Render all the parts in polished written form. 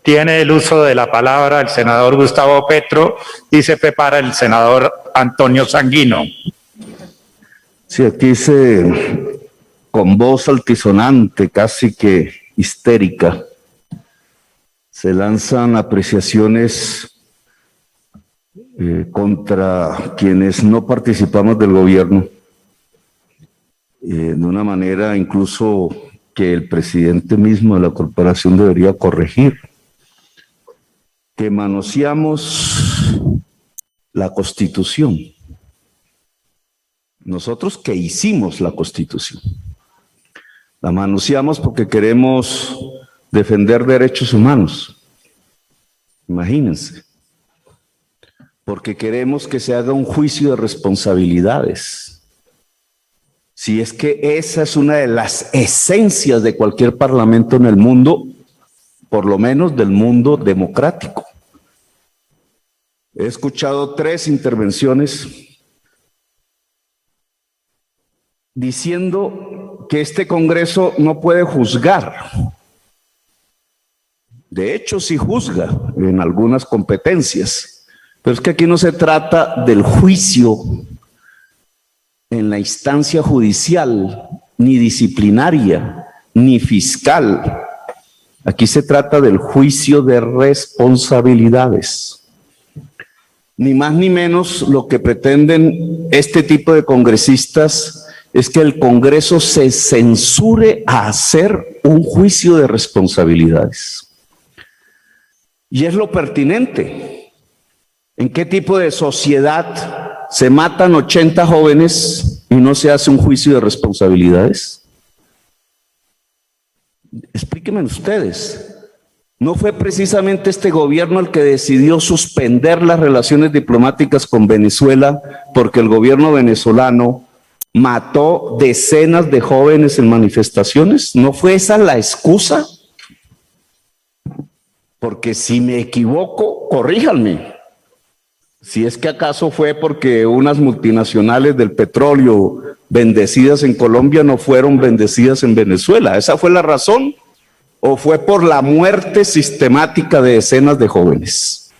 Tiene el uso de la palabra el senador Gustavo Petro y se prepara el senador Antonio Sanguino. Sí, aquí con voz altisonante, casi que histérica, se lanzan apreciaciones contra quienes no participamos del gobierno, de una manera incluso que el presidente mismo de la corporación debería corregir, que manoseamos la Constitución. Nosotros que hicimos la Constitución. La manoseamos porque queremos defender derechos humanos. Imagínense. Porque queremos que se haga un juicio de responsabilidades. Si es que esa es una de las esencias de cualquier parlamento en el mundo, por lo menos del mundo democrático. He escuchado 3 intervenciones diciendo que este Congreso no puede juzgar. De hecho, sí juzga en algunas competencias, pero es que aquí no se trata del juicio en la instancia judicial, ni disciplinaria, ni fiscal. Aquí se trata del juicio de responsabilidades. Ni más ni menos lo que pretenden este tipo de congresistas es que el Congreso se censure a hacer un juicio de responsabilidades. Y es lo pertinente. ¿En qué tipo de sociedad se matan 80 jóvenes y no se hace un juicio de responsabilidades? Explíquenme ustedes. ¿No fue precisamente este gobierno el que decidió suspender las relaciones diplomáticas con Venezuela porque el gobierno venezolano mató decenas de jóvenes en manifestaciones? ¿No fue esa la excusa? Porque si me equivoco, corríjanme. Si es que acaso fue porque unas multinacionales del petróleo bendecidas en Colombia no fueron bendecidas en Venezuela. ¿Esa fue la razón? ¿O fue por la muerte sistemática de decenas de jóvenes?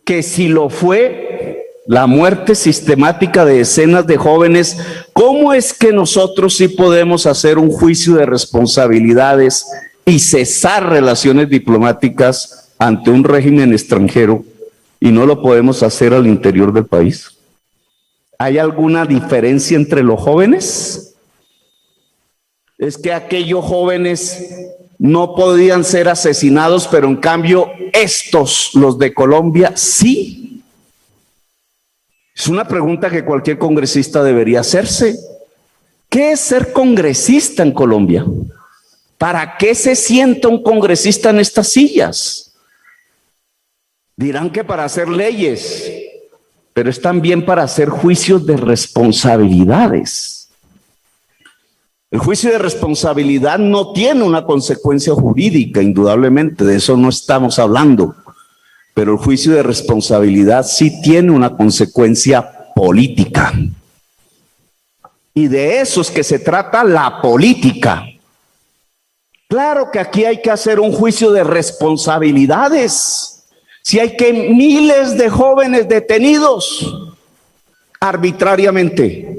Que si lo fue, la muerte sistemática de decenas de jóvenes, ¿cómo es que nosotros sí podemos hacer un juicio de responsabilidades y cesar relaciones diplomáticas ante un régimen extranjero y no lo podemos hacer al interior del país? ¿Hay alguna diferencia entre los jóvenes? Es que aquellos jóvenes no podían ser asesinados, pero en cambio estos, los de Colombia, sí. Es una pregunta que cualquier congresista debería hacerse. ¿Qué es ser congresista en Colombia? ¿Para qué se sienta un congresista en estas sillas? Dirán que para hacer leyes, pero es también para hacer juicios de responsabilidades. El juicio de responsabilidad no tiene una consecuencia jurídica, indudablemente, de eso no estamos hablando, pero el juicio de responsabilidad sí tiene una consecuencia política. Y de eso es que se trata la política. Claro que aquí hay que hacer un juicio de responsabilidades. Si hay que miles de jóvenes detenidos arbitrariamente.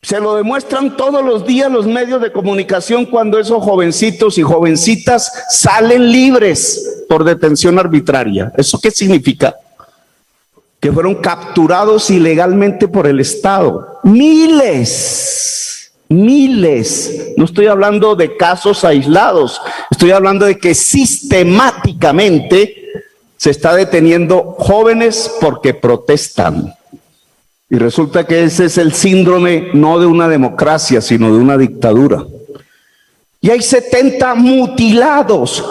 Se lo demuestran todos los días los medios de comunicación cuando esos jovencitos y jovencitas salen libres por detención arbitraria. ¿Eso qué significa? Que fueron capturados ilegalmente por el Estado. Miles. No estoy hablando de casos aislados, estoy hablando de que sistemáticamente se está deteniendo jóvenes porque protestan. Y resulta que ese es el síndrome no de una democracia, sino de una dictadura. Y hay 70 mutilados,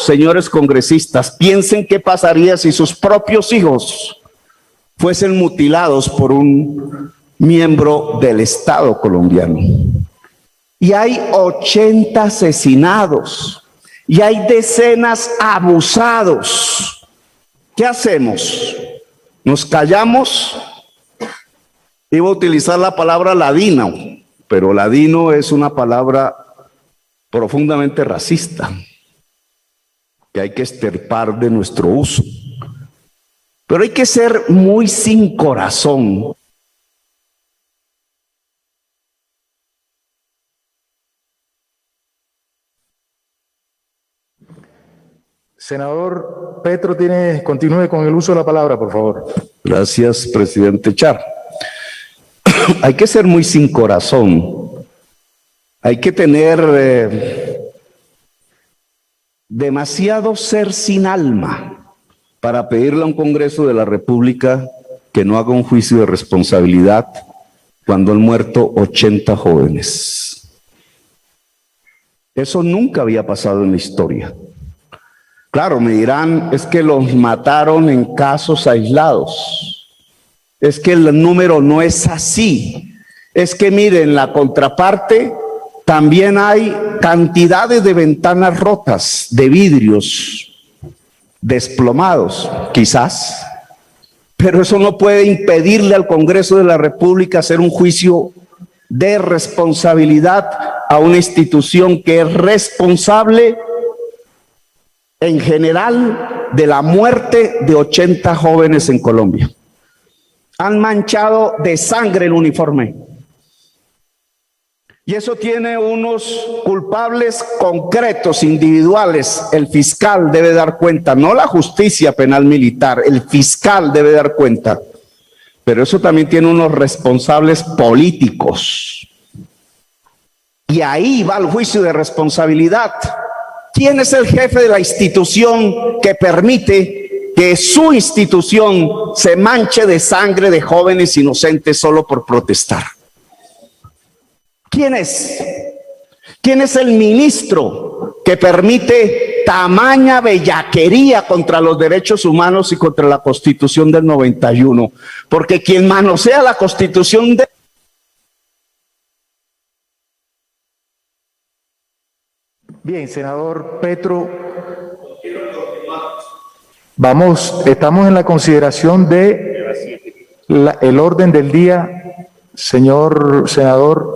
señores congresistas. Piensen qué pasaría si sus propios hijos fuesen mutilados por un miembro del Estado colombiano. Y hay 80 asesinados, y hay decenas abusados. ¿Qué hacemos? ¿Nos callamos? Iba a utilizar la palabra ladino, pero ladino es una palabra profundamente racista, que hay que extirpar de nuestro uso. Pero hay que ser muy sin corazón. Senador Petro, continúe con el uso de la palabra, por favor. Gracias, presidente Char. Hay que ser muy sin corazón. Hay que tener demasiado ser sin alma para pedirle a un Congreso de la República que no haga un juicio de responsabilidad cuando han muerto 80 jóvenes. Eso nunca había pasado en la historia. Claro, me dirán, es que los mataron en casos aislados. Es que el número no es así. Es que miren, la contraparte también hay cantidades de ventanas rotas, de vidrios desplomados, quizás. Pero eso no puede impedirle al Congreso de la República hacer un juicio de responsabilidad a una institución que es responsable en general de la muerte de 80 jóvenes en Colombia. Han manchado de sangre el uniforme. Y eso tiene unos culpables concretos, individuales. El fiscal debe dar cuenta, no la justicia penal militar, el fiscal debe dar cuenta. Pero eso también tiene unos responsables políticos. Y ahí va el juicio de responsabilidad. ¿Quién es el jefe de la institución que permite que su institución se manche de sangre de jóvenes inocentes solo por protestar? ¿Quién es? ¿Quién es el ministro que permite tamaña bellaquería contra los derechos humanos y contra la Constitución del 91? Porque quien manosea la Constitución de... Bien, senador Petro, estamos en la consideración de el orden del día. Señor senador,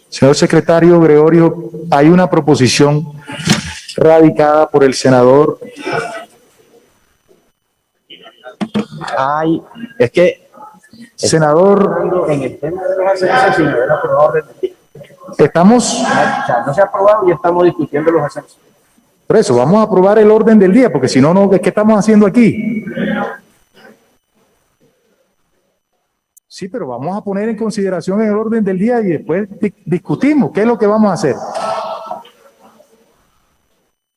señor secretario Gregorio, hay una proposición radicada por el senador. Es que Senador, en el tema de los ascensos, si no era aprobado orden del día. estamos, O sea, no se ha aprobado y estamos discutiendo los ascensos. por eso, vamos a aprobar el orden del día, porque si no, no, ¿qué estamos haciendo aquí? Sí, pero vamos a poner en consideración el orden del día y después discutimos qué es lo que vamos a hacer.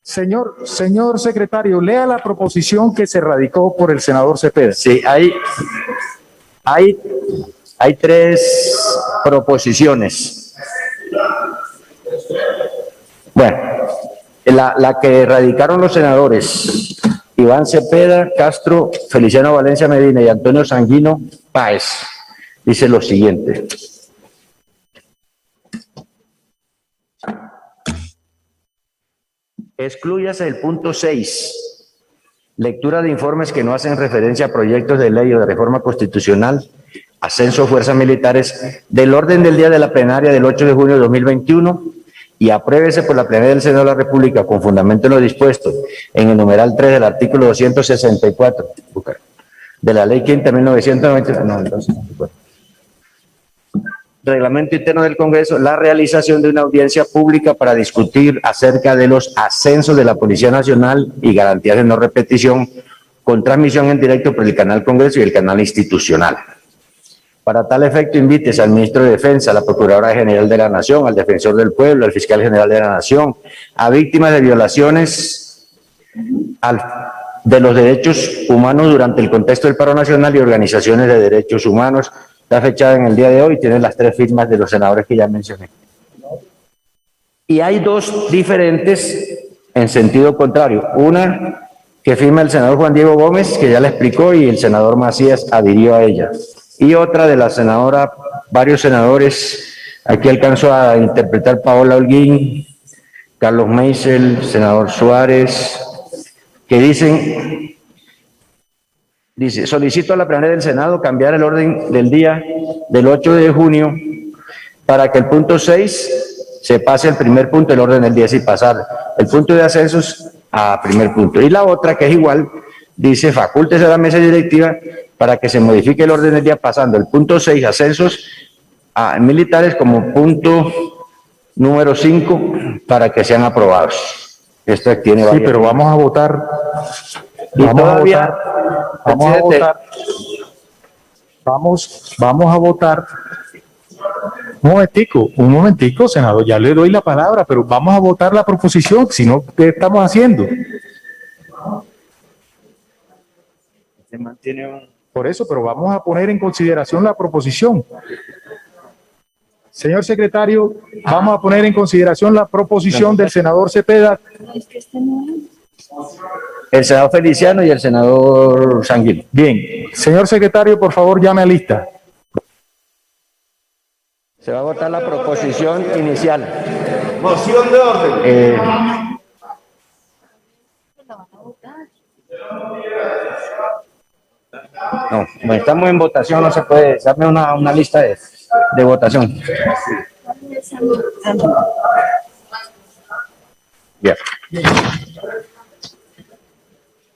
Señor secretario, lea la proposición que se radicó por el senador Cepeda. Sí, hay tres proposiciones. Bueno, la que radicaron los senadores Iván Cepeda, Castro, Feliciano Valencia Medina y Antonio Sanguino Páez, dice lo siguiente. Exclúyase el punto 6, lectura de informes que no hacen referencia a proyectos de ley o de reforma constitucional, ascenso de fuerzas militares, del orden del día de la plenaria del 8 de junio de 2021 y apruébese por la plenaria del Senado de la República con fundamento en lo dispuesto en el numeral 3 del artículo 264 de la ley 15 de 1994. Reglamento interno del Congreso, la realización de una audiencia pública para discutir acerca de los ascensos de la Policía Nacional y garantías de no repetición con transmisión en directo por el canal Congreso y el canal institucional. Para tal efecto, invítese al ministro de Defensa, a la Procuradora General de la Nación, al Defensor del Pueblo, al Fiscal General de la Nación, a víctimas de violaciones de los derechos humanos durante el contexto del paro nacional y organizaciones de derechos humanos. Está fechada en el día de hoy, tiene las 3 firmas de los senadores que ya mencioné. Y hay 2 diferentes en sentido contrario. Una que firma el senador Juan Diego Gómez, que ya la explicó, y el senador Macías adhirió a ella. Y otra de la senadora, varios senadores, aquí alcanzo a interpretar Paola Holguín, Carlos Meisel, senador Suárez, que dice, solicito a la plenaria del Senado cambiar el orden del día del 8 de junio para que el punto 6 se pase el primer punto del orden del día y pasar el punto de ascensos a primer punto. Y la otra, que es igual, dice facúltese a la mesa directiva para que se modifique el orden del día pasando el punto 6, ascensos a militares, como punto número 5 para que sean aprobados. Esto tiene Sí, varias. pero vamos a votar. Y Vamos a todavía, votar. Vamos a presidente, votar. Vamos a votar. Un momentico, senador, ya le doy la palabra, pero vamos a votar la proposición, si no, ¿qué estamos haciendo? se mantiene un... Por eso, pero vamos a poner en consideración la proposición. Señor secretario, vamos a poner en consideración la proposición del senador Cepeda. El senador Feliciano y el senador Sanguino. Bien, señor secretario, por favor, llame a lista. Se va a votar la proposición inicial. Moción de orden. No, como estamos en votación, no se puede. Dame una lista de votación. Bien.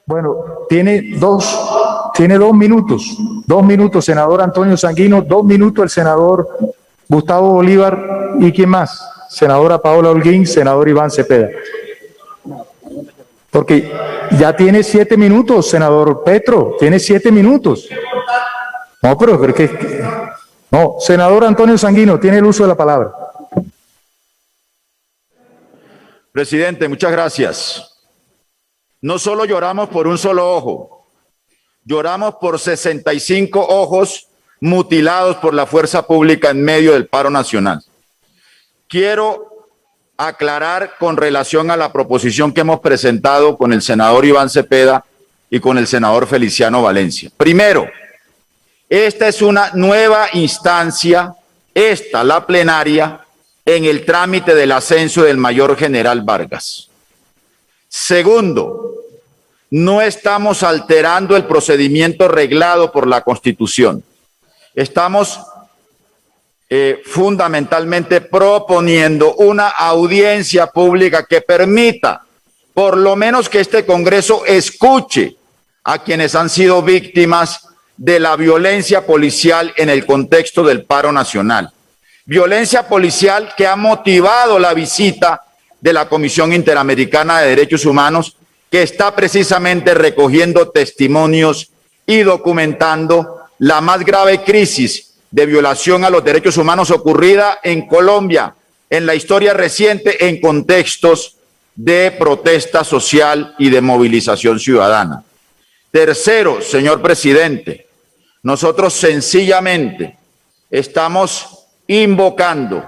Bueno, tiene dos minutos. 2 minutos, senador Antonio Sanguino, 2 minutos el senador Gustavo Bolívar, ¿y quién más? Senadora Paola Holguín, senador Iván Cepeda. Porque ya tiene 7 minutos, senador Petro, tiene 7 minutos. No, pero no, senador Antonio Sanguino, tiene el uso de la palabra. Presidente, muchas gracias. No solo lloramos por un solo ojo, lloramos por 65 ojos mutilados por la fuerza pública en medio del paro nacional. Quiero aclarar con relación a la proposición que hemos presentado con el senador Iván Cepeda y con el senador Feliciano Valencia. Primero, esta es una nueva instancia, la plenaria, en el trámite del ascenso del mayor general Vargas. Segundo, no estamos alterando el procedimiento reglado por la Constitución. Estamos fundamentalmente proponiendo una audiencia pública que permita, por lo menos, que este Congreso escuche a quienes han sido víctimas de la violencia policial en el contexto del paro nacional. Violencia policial que ha motivado la visita de la Comisión Interamericana de Derechos Humanos, que está precisamente recogiendo testimonios y documentando la más grave crisis de violación a los derechos humanos ocurrida en Colombia en la historia reciente en contextos de protesta social y de movilización ciudadana. Tercero, señor presidente, nosotros sencillamente estamos invocando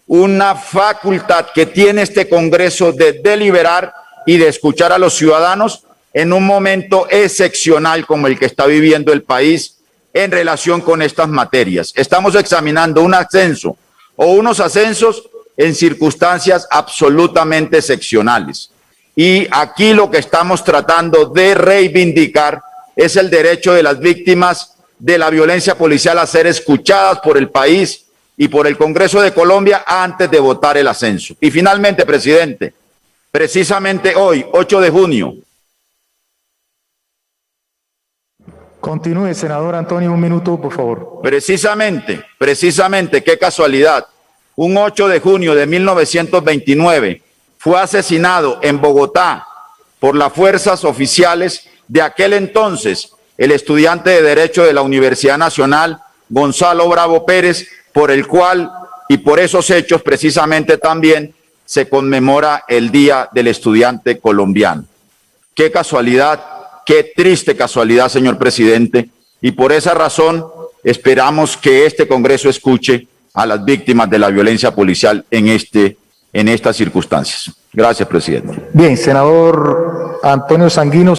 una facultad que tiene este Congreso de deliberar y de escuchar a los ciudadanos en un momento excepcional como el que está viviendo el país en relación con estas materias. Estamos examinando un ascenso o unos ascensos en circunstancias absolutamente excepcionales. Y aquí lo que estamos tratando de reivindicar es el derecho de las víctimas de la violencia policial a ser escuchadas por el país y por el Congreso de Colombia antes de votar el ascenso. Y finalmente, presidente, precisamente hoy, 8 de junio. Continúe, senador Antonio, 1 minuto, por favor. Precisamente, qué casualidad. Un 8 de junio de 1929 fue asesinado en Bogotá por las fuerzas oficiales de aquel entonces el estudiante de Derecho de la Universidad Nacional, Gonzalo Bravo Pérez, por el cual y por esos hechos precisamente también se conmemora el Día del Estudiante Colombiano. Qué casualidad, qué triste casualidad, señor presidente, y por esa razón esperamos que este Congreso escuche a las víctimas de la violencia policial en estas circunstancias. Gracias, presidente. Bien, senador Antonio Sanguino.